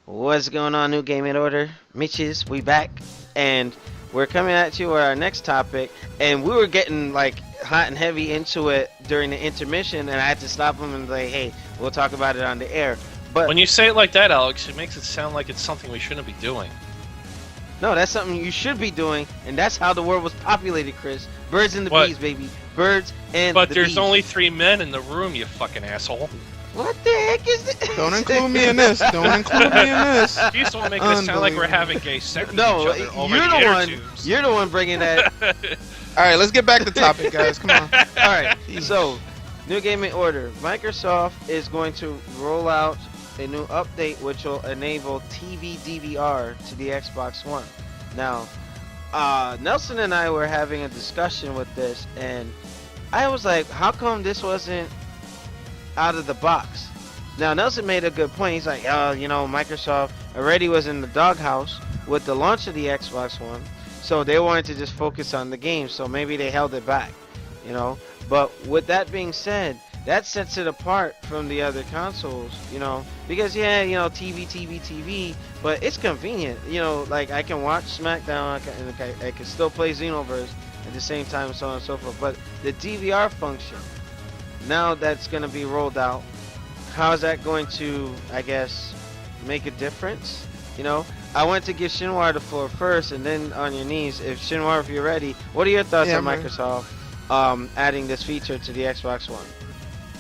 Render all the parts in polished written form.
What's going on, New Gaming Order? Mitches, we back, and we're coming at you with our next topic. And we were getting like hot and heavy into it during the intermission, and I had to stop them and say, "Hey, we'll talk about it on the air." But When you say it like that, Alex, it makes it sound like it's something we shouldn't be doing. no, that's something you should be doing, and that's how the world was populated, Chris. Birds and the What? bees, baby. Birds and But the there's bees. only 3 men in the room, you fucking asshole. What the heck is this? Don't include me in this. Don't include me in this. You just want to make it sound like we're having gay sex with No, each other over you're the the air one. tubes. You're the one bringing that. All right, let's get back to topic, guys. Come on. All right. So, New Gaming Order. Microsoft is going to roll out a new update which will enable TV DVR to the Xbox One. Now, Nelson and I were having a discussion with this, and I was like, how come this wasn't out of the box? Now, Nelson made a good point. He's like, Microsoft already was in the doghouse with the launch of the Xbox One, so they wanted to just focus on the game, so maybe they held it back, But with that being said, that sets it apart from the other consoles, because TV, but it's convenient, like I can watch SmackDown, I can still play Xenoverse at the same time, so on and so forth. But the DVR function, now that's going to be rolled out, how is that going to, I guess, make a difference? I want to give Shinwar the floor first, and then on your knees. Shinwar, if you're ready, what are your thoughts on man. Microsoft adding this feature to the Xbox One?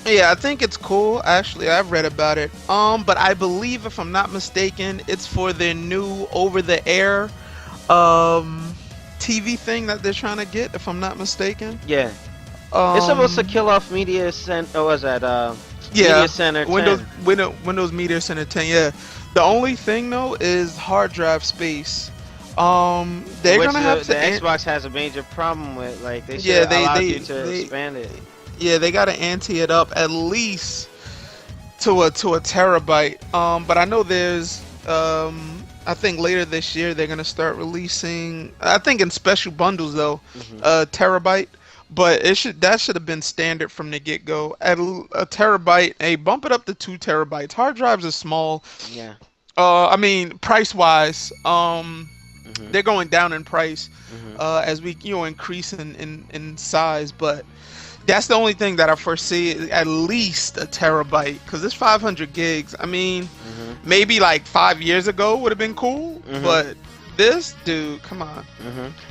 Yeah, I think it's cool. Actually, I've read about it. But I believe, if I'm not mistaken, it's for their new over-the-air TV thing that they're trying to get. If I'm not mistaken. Yeah, it's supposed to kill off Media Center. Or was that Media Center 10? Windows Media Center 10. Yeah. The only thing though is hard drive space. They're Which gonna have to. The Xbox has a major problem with. Like they should Yeah, allow you to expand it. Yeah, they gotta ante it up at least to a terabyte. But I know there's I think later this year they're gonna start releasing. I think in special bundles though, a terabyte. But that should have been standard from the get go. At a terabyte, bump it up to 2 terabytes. Hard drives are small. Yeah. I mean, price wise, they're going down in price as we increase in size. But that's the only thing that I foresee, at least a terabyte, because it's 500 gigs. I mean, maybe like 5 years ago would have been cool, but this dude, come on.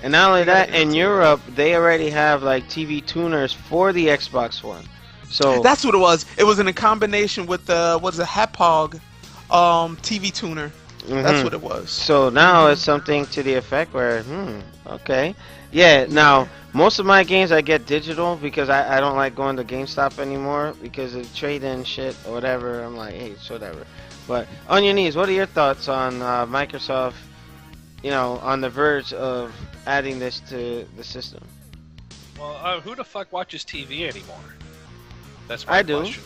And not only that, in Europe, they already have like TV tuners for the Xbox One. So that's what it was. It was in a combination with the Hapog TV tuner. That's what it was. So now it's something to the effect where, okay. Yeah, now, most of my games I get digital because I don't like going to GameStop anymore because of trade-in shit or whatever. I'm like, hey, it's whatever. But on your knees, what are your thoughts on Microsoft, on the verge of adding this to the system? Well, who the fuck watches TV anymore? That's my I do. question.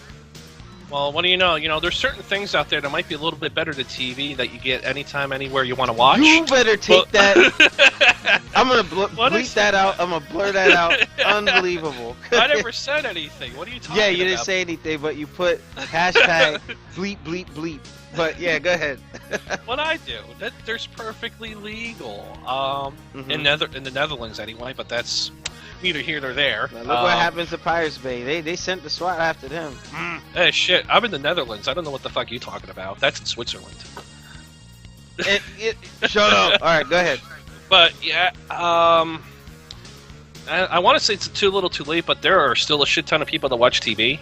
Well, what do you know? There's certain things out there that might be a little bit better than TV that you get anytime, anywhere you want to watch. You better take that. I'm going to bleep that out. I'm going to blur that out. Unbelievable. I never said anything. What are you talking about? Yeah, you didn't say anything, but you put hashtag bleep, bleep, bleep. But yeah, go ahead. What I do, there's perfectly legal in the Netherlands anyway, but that's neither here nor there. Now look what happens to Pirates Bay. They sent the SWAT after them. Hey, shit, I'm in the Netherlands. I don't know what the fuck you're talking about. That's in Switzerland. Shut up. All right, go ahead. But yeah, I want to say it's too little too late, but there are still a shit ton of people that watch TV.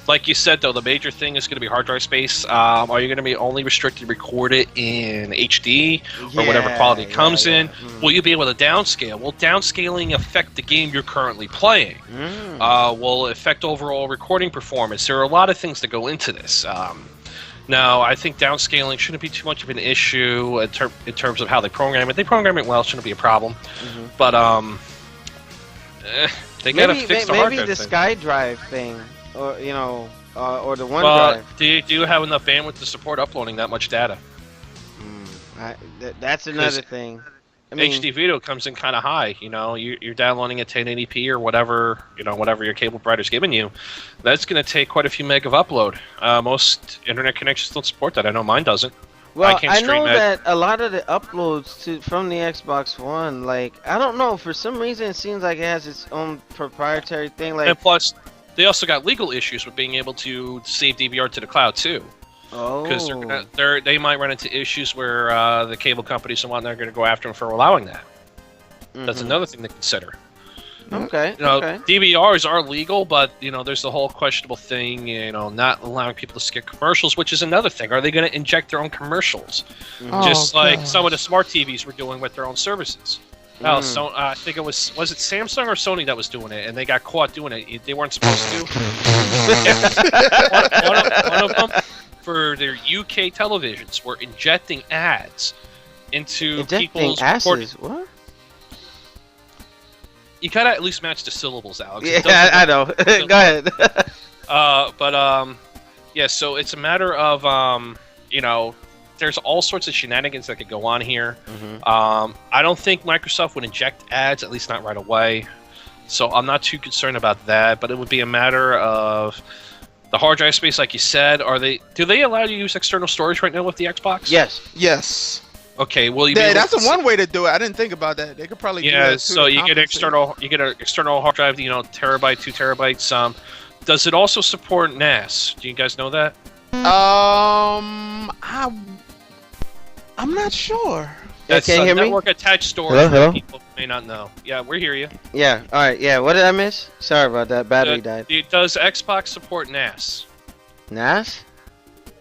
Like you said, though, the major thing is going to be hard drive space. Are you going to be only restricted to record it in HD or whatever quality comes in? Will you be able to downscale? Will downscaling affect the game you're currently playing? Will it affect overall recording performance? There are a lot of things that go into this. Now, I think downscaling shouldn't be too much of an issue in terms of how they program it. They program it well, shouldn't be a problem. But they gotta fix the hard drive maybe the thing. SkyDrive thing, or or the OneDrive. Well, do you have enough bandwidth to support uploading that much data? That's another thing. I mean, HD video comes in kind of high. You're downloading at 1080p or whatever whatever your cable provider's giving you. That's going to take quite a few meg of upload. Most internet connections don't support that. I know mine doesn't. Well, can't I stream know it. that a lot of the uploads from the Xbox One, like, I don't know, for some reason it seems like it has its own proprietary thing. Like, And plus, they also got legal issues with being able to save DVR to the cloud too, because they might run into issues where the cable companies and whatnot are going to go after them for allowing that. That's another thing to consider. Okay. You know, Okay. DVRs are legal, but there's the whole questionable thing, not allowing people to skip commercials, which is another thing. Are they going to inject their own commercials, just like some of the smart TVs were doing with their own services? Oh, so I think it was it Samsung or Sony that was doing it, and they got caught doing it. They weren't supposed to. one of them, for their UK televisions, were injecting ads into people's asses. What? You gotta at least match the syllables, Alex. Yeah, I know. Go ahead. Yeah. So it's a matter of there's all sorts of shenanigans that could go on here. I don't think Microsoft would inject ads, at least not right away. So I'm not too concerned about that. But it would be a matter of the hard drive space, like you said. Do they allow you to use external storage right now with the Xbox? Yes. Okay, well, that's the one way to do it. I didn't think about that. They could probably do that too. So you get an external hard drive, terabyte, 2 terabytes. Does it also support NAS? Do you guys know that? I'm not sure. That's can you hear me? network attached storage. Hello? People may not know. Yeah, we hear you. Yeah. All right. Yeah. What did I miss? Sorry about that. Battery died. Does Xbox support NAS? NAS?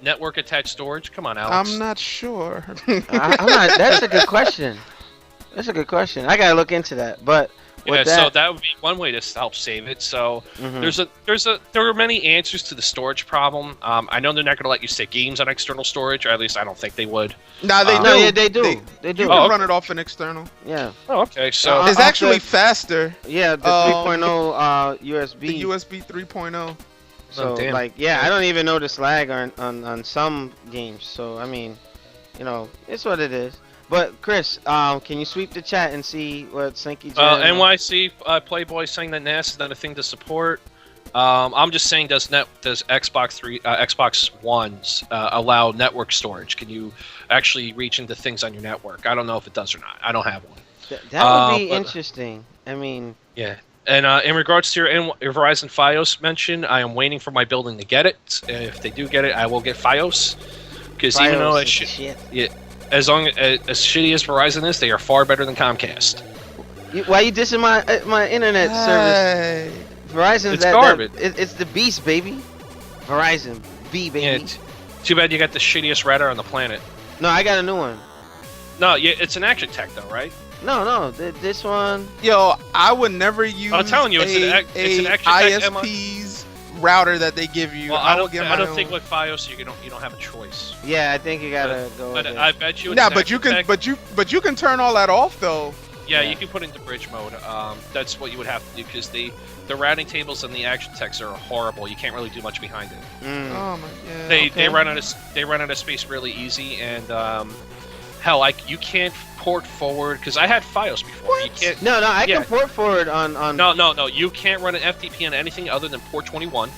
Network attached storage? Come on, Alex. I'm not sure. I'm not. That's a good question. I gotta look into that. But so that would be one way to help save it. So there are many answers to the storage problem. I know they're not going to let you stick games on external storage, or at least I don't think they would. No, they do. No, yeah, they do. They do. You can run it off an external. Yeah. Oh, okay. So it's actually faster. Yeah, the 3.0 USB. The USB 3.0. So I don't even notice lag on some games. So I mean, it's what it is. But Chris, can you sweep the chat and see what Slinky Jam? NYC Playboy saying that NAS is not a thing to support. I'm just saying, does Xbox Ones allow network storage? Can you actually reach into things on your network? I don't know if it does or not. I don't have one. That would be interesting. I mean, yeah. And in regards to your Verizon FiOS mention, I am waiting for my building to get it. If they do get it, I will get FiOS. Because even though as shitty as Verizon is, they are far better than Comcast. Why you dissing my internet service? Verizon's garbage. It's the beast, baby. Verizon, baby. Yeah, too bad you got the shittiest router on the planet. No, I got a new one. No, it's an Action Tech though, right? No, this one. Yo, I would never use I'm telling you, it's an Action Tech ISP's router that they give you. Well, I don't think with FiOS you don't have a choice. Yeah, I think you gotta go. But I bet you. Yeah, but you can turn all that off though. Yeah, you can put it into bridge mode. That's what you would have to do because the routing tables and the Action Techs are horrible. You can't really do much behind it. Oh my god. They run out of space really easy, and hell, you can't port forward because I had FiOS before. What? You can't. No, I can port forward on. No. You can't run an FTP on anything other than port 21.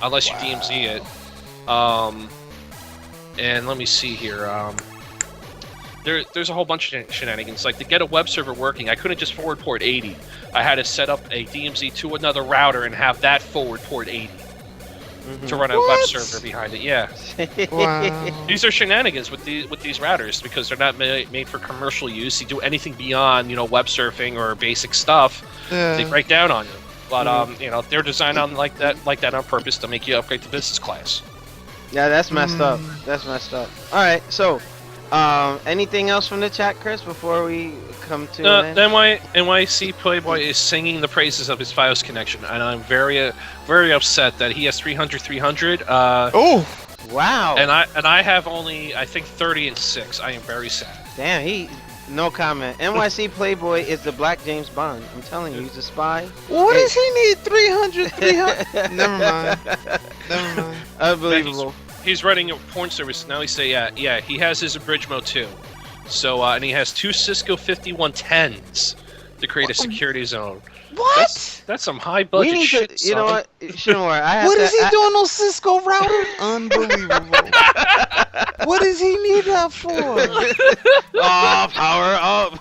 Unless you DMZ it. And let me see here. There's a whole bunch of shenanigans. Like to get a web server working, I couldn't just forward port 80. I had to set up a DMZ to another router and have that forward port 80 to run a web server behind it. Yeah. Wow. These are shenanigans with these routers because they're not made for commercial use. You do anything beyond web surfing or basic stuff, they break down on you. But they're designed on like that on purpose to make you upgrade to business class. Yeah, that's messed up. That's messed up. All right, so anything else from the chat, Chris, before we come to an end? NYC Playboy is singing the praises of his FiOS connection, and I'm very upset that he has 300. Oh, wow! And I have only I think 30 and 6. I am very sad. Damn, no comment. NYC Playboy is the Black James Bond. I'm telling you, he's a spy. What does he need 300? Never mind. Unbelievable. He's running a porn service now. He say, yeah. He has his abridged mode too. So and he has 2 Cisco 5110s to create a security zone. What? That's some high budget shit. You know what? Sure. What is he doing on Cisco routers? Unbelievable. What does he need that for? Oh, power up!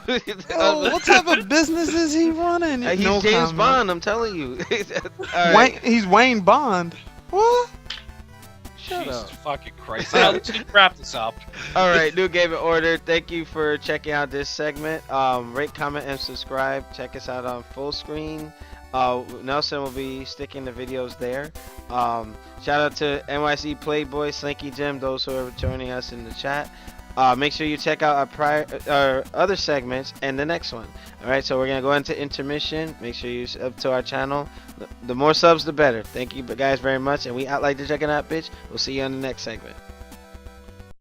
Oh, what type of business is he running? He's No James comment. Bond, I'm telling you. All right. He's Wayne Bond. What? Shut Jesus up. fucking Christ. Now, let's wrap this up. All right, New Game in Order. Thank you for checking out this segment. Rate, comment, and subscribe. Check us out on full screen. Nelson will be sticking the videos there. Shout out to NYC Playboy, Slinky Jim, those who are joining us in the chat. Make sure you check out our other segments and the next one. All right, so we're gonna go into intermission. Make sure you sub to our channel. The more subs, the better. Thank you guys very much, and we out like the juggernaut bitch. We'll see you on the next segment.